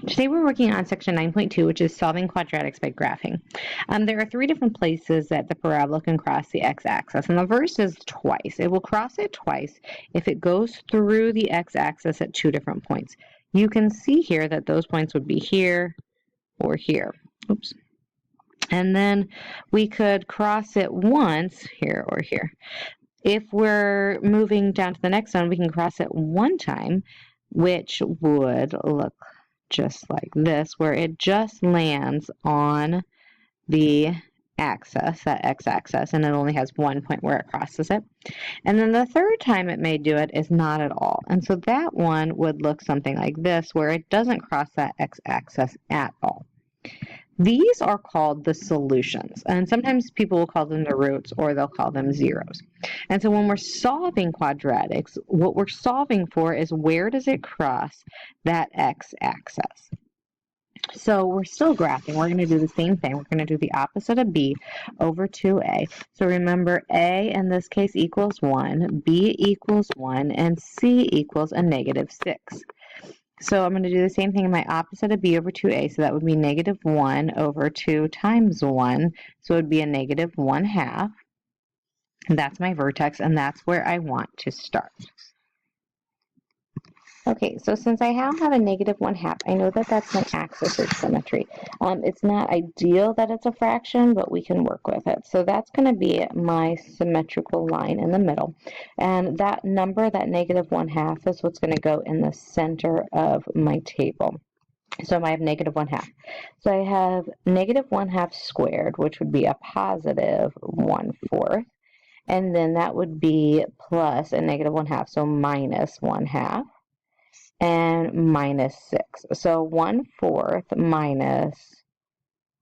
Today we're working on section 9.2, which is solving quadratics by graphing. There are three different places that the parabola can cross the x-axis, and the first is twice. It will cross it twice if it goes through the x-axis at two different points. You can see here that those points would be here or here. Oops. And then we could cross it once here or here. If we're moving down to the next one, we can cross it one time, which would look just like this, where it just lands on the axis, that x-axis, and it only has one point where it crosses it. And then the third time it may do it is not at all. And so that one would look something like this, where it doesn't cross that x-axis at all. These are called the solutions, and sometimes people will call them the roots or they'll call them zeros. And so when we're solving quadratics, what we're solving for is where does it cross that x-axis. So we're still graphing. We're going to do the same thing. We're going to do the opposite of b over 2a. So remember, a in this case equals 1, b equals 1, and c equals a negative 6. So I'm going to do the same thing in my opposite of b over 2a, so that would be negative 1 over 2 times 1, so it would be a negative 1/2. That's my vertex, and that's where I want to start. Okay, so since I now have a negative 1/2, I know that that's my axis of symmetry. It's not ideal that it's a fraction, but we can work with it. So that's going to be my symmetrical line in the middle. And that number, that negative 1/2, is what's going to go in the center of my table. So I have negative 1/2. So I have negative 1/2 squared, which would be a positive 1/4. And then that would be plus a negative 1/2, so minus 1/2. And minus 6. So 1/4 minus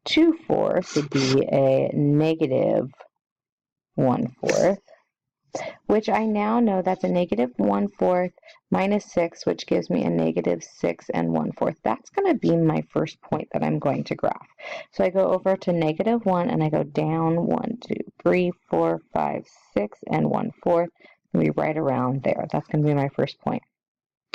2/4 would be a negative 1/4, which I now know that's a negative 1/4 minus 6, which gives me a negative 6 and 1/4. That's going to be my first point that I'm going to graph. So I go over to negative 1 and I go down 1, 2, 3, 4, 5, 6, and 1/4. It's going to be right around there. That's going to be my first point.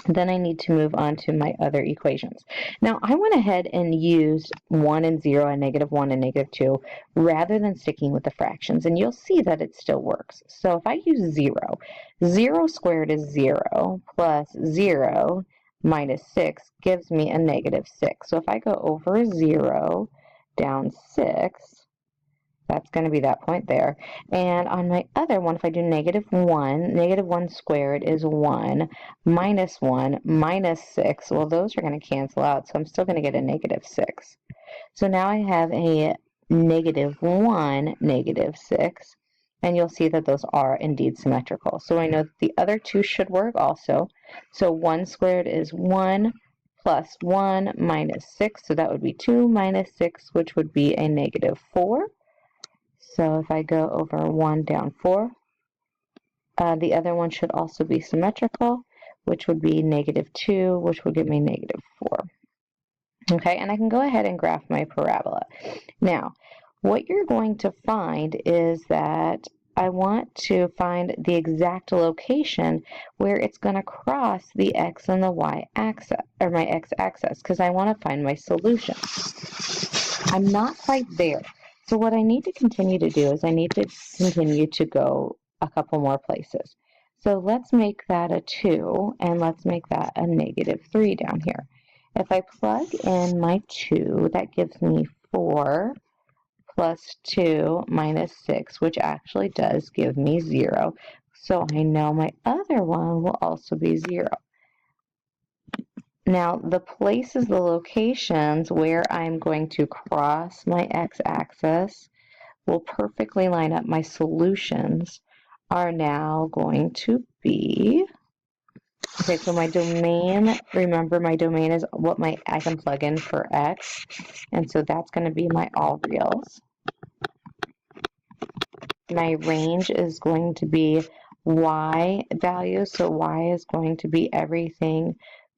Then I need to move on to my other equations. Now, I went ahead and used 1 and 0 and negative 1 and negative 2 rather than sticking with the fractions, and you'll see that it still works. So if I use 0, 0 squared is 0 plus 0 minus 6 gives me a negative 6. So if I go over 0 down 6, that's going to be that point there. And on my other one, if I do negative 1 squared is 1, minus 1, minus 6. Well, those are going to cancel out, so I'm still going to get a negative 6. So now I have a negative 1, negative 6, and you'll see that those are indeed symmetrical. So I know that the other two should work also. So 1 squared is 1 plus 1 minus 6, so that would be 2 minus 6, which would be a negative 4. So if I go over 1 down 4, the other one should also be symmetrical, which would be negative 2, which would give me negative 4. Okay, and I can go ahead and graph my parabola. Now, what you're going to find is that I want to find the exact location where it's going to cross the x and the y axis, or my x-axis, because I want to find my solution. I'm not quite there. So what I need to continue to do is I need to continue to go a couple more places. So let's make that a 2, and let's make that a negative 3 down here. If I plug in my 2, that gives me 4 plus 2 minus 6, which actually does give me 0. So I know my other one will also be 0. Now, the places, the locations where I'm going to cross my x-axis will perfectly line up. My solutions are now going to be, okay, so my domain, remember my domain is what I can plug in for x, and so that's going to be my all reals. My range is going to be y values, so y is going to be everything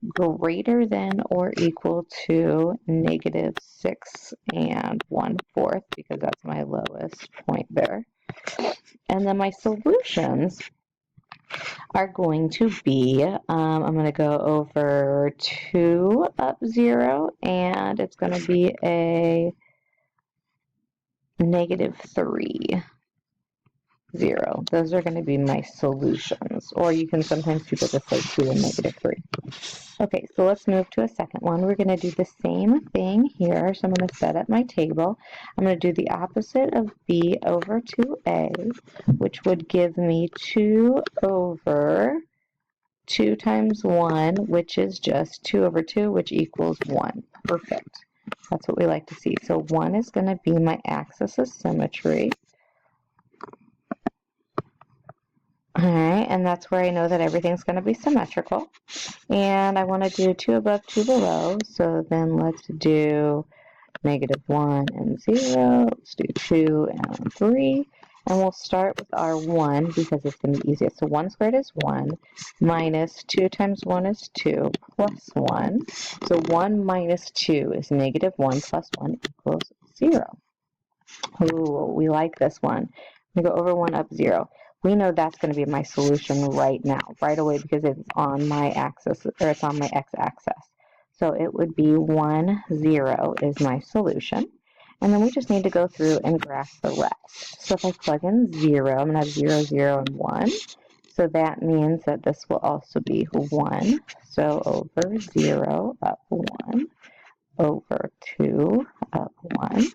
greater than or equal to negative 6 and 1/4, because that's my lowest point there. And then my solutions are going to be, I'm going to go over 2 up 0, and it's going to be a -3, 0. Those are going to be my solutions. Or you can sometimes people just say 2 and -3. Okay, so let's move to a second one. We're going to do the same thing here. So I'm going to set up my table. I'm going to do the opposite of b over 2a, which would give me 2 over 2 times 1, which is just 2 over 2, which equals 1. Perfect. That's what we like to see. So 1 is going to be my axis of symmetry. All right, and that's where I know that everything's going to be symmetrical. And I want to do 2 above, 2 below. So then let's do -1 and 0. Let's do 2 and 3. And we'll start with our 1 because it's going to be easiest. So 1 squared is 1, minus 2 times 1 is 2, plus 1. So 1 minus 2 is -1 plus 1 equals 0. Ooh, we like this one. We go over 1 up 0. We know that's going to be my solution right now, right away, because it's on my axis, or it's on my x-axis. So it would be 1, 0 is my solution. And then we just need to go through and graph the rest. So if I plug in 0, I'm going to have 0, 0, and 1. So that means that this will also be 1. So over 0 up 1, over 2 up 1.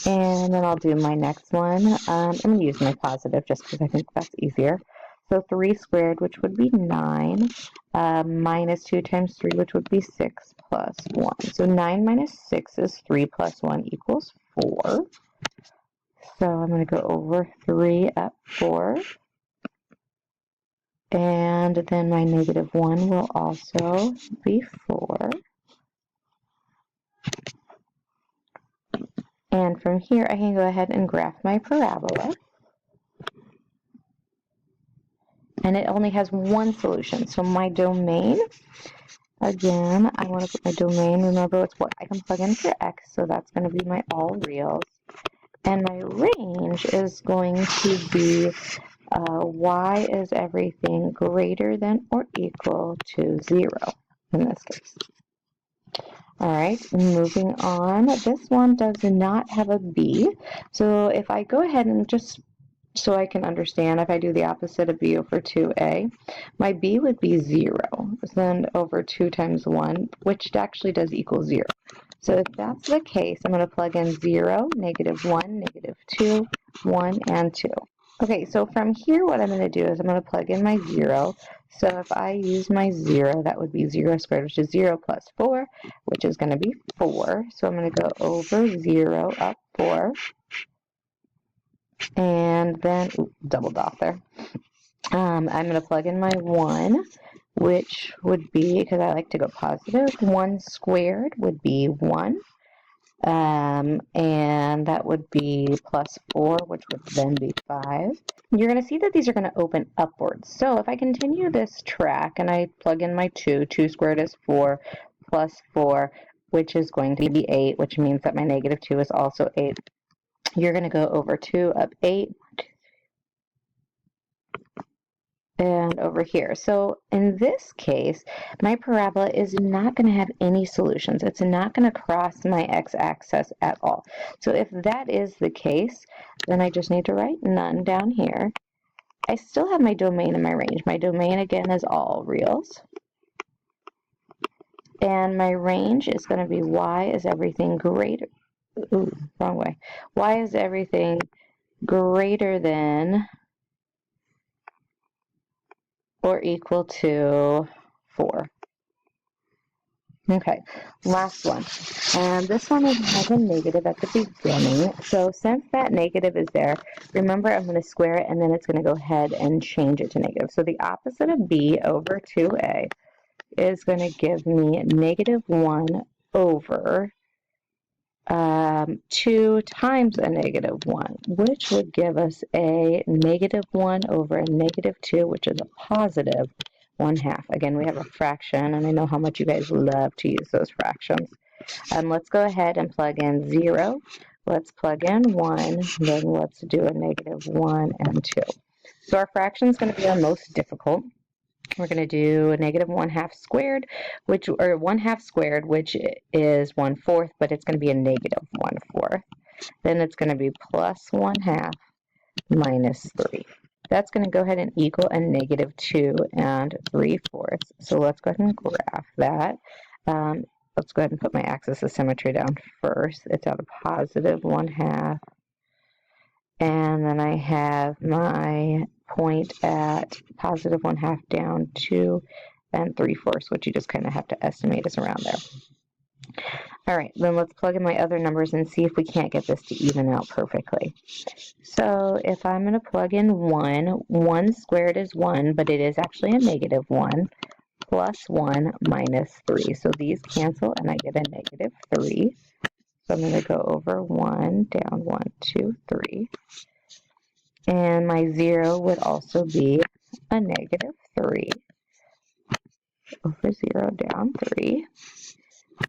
And then I'll do my next one. I'm going to use my positive just because I think that's easier. So 3 squared, which would be 9, minus 2 times 3, which would be 6, plus 1. So 9 minus 6 is 3 plus 1 equals 4. So I'm going to go over 3 up 4. And then my -1 will also be 4. And from here, I can go ahead and graph my parabola. And it only has one solution. So my domain, again, I want to put my domain. Remember, it's what I can plug in for x, so that's going to be my all reals. And my range is going to be y is everything greater than or equal to 0 in this case. All right, moving on. This one does not have a b. So if I go ahead and just so I can understand, if I do the opposite of b over 2a, my b would be 0, then over 2 times 1, which actually does equal 0. So if that's the case, I'm going to plug in 0, -1, -2, 1, and 2. Okay, so from here, what I'm going to do is I'm going to plug in my 0. So if I use my 0, that would be 0 squared, which is 0 plus 4, which is going to be 4. So I'm going to go over 0 up 4. And then, double dot there. I'm going to plug in my 1, which would be, because I like to go positive, 1 squared would be 1. And that would be plus 4, which would then be 5. You're going to see that these are going to open upwards. So if I continue this track and I plug in my 2, 2 squared is 4, plus 4, which is going to be 8, which means that my -2 is also 8. You're going to go over 2 up 8, and over here. So in this case, my parabola is not going to have any solutions. It's not going to cross my x-axis at all. So if that is the case, then I just need to write none down here. I still have my domain and my range. My domain, again, is all reals. And my range is going to be y is everything greater. Ooh, wrong way. Y is everything greater than or equal to 4. Okay, last one. And this one has a negative at the beginning. So since that negative is there, remember I'm going to square it and then it's going to go ahead and change it to negative. So the opposite of b over 2a is going to give me -1 over 2 times a -1, which would give us a -1 over a -2, which is a positive 1/2. Again, we have a fraction, and I know how much you guys love to use those fractions. Let's go ahead and plug in 0. Let's plug in 1, then let's do a -1 and 2. So our fraction is going to be our most difficult. We're going to do a negative 1/2 squared, or 1/2 squared, which is 1/4, but it's going to be a negative 1/4. Then it's going to be plus 1/2 minus 3. That's going to go ahead and equal a negative 2 3/4. So let's go ahead and graph that. Let's go ahead and put my axis of symmetry down first. It's at a positive 1/2. And then I have my point at positive 1/2 down 2 3/4, which you just kind of have to estimate is around there. All right, then let's plug in my other numbers and see if we can't get this to even out perfectly. So if I'm going to plug in 1 squared is 1, but it is actually a negative 1, plus 1 minus 3. So these cancel and I get a negative 3. So I'm going to go over 1, down 1, 2, 3. And my 0 would also be a negative 3 over 0 down 3.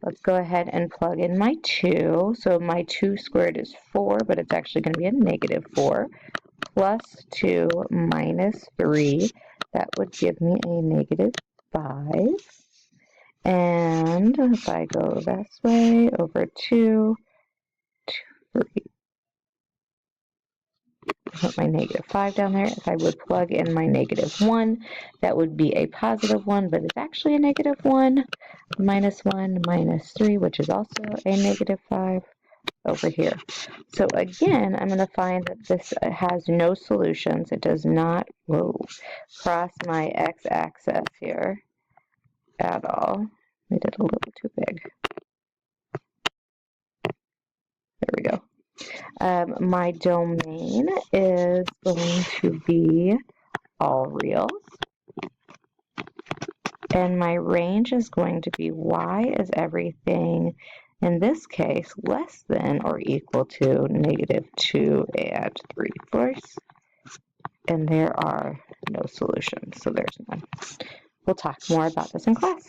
Let's go ahead and plug in my 2. So my 2 squared is 4, but it's actually going to be a negative 4 plus 2 minus 3. That would give me a negative 5. And if I go this way, over 2, 3. Put my negative 5 down there. If I would plug in my negative 1, that would be a positive 1, but it's actually a negative 1, minus 1, minus 3, which is also a negative 5 over here. So again, I'm going to find that this has no solutions. It does not cross my x-axis here at all. I did a little too big. There we go. My domain is going to be all reals. And my range is going to be y is everything, in this case, less than or equal to negative 2 3/4. And there are no solutions, so there's none. We'll talk more about this in class.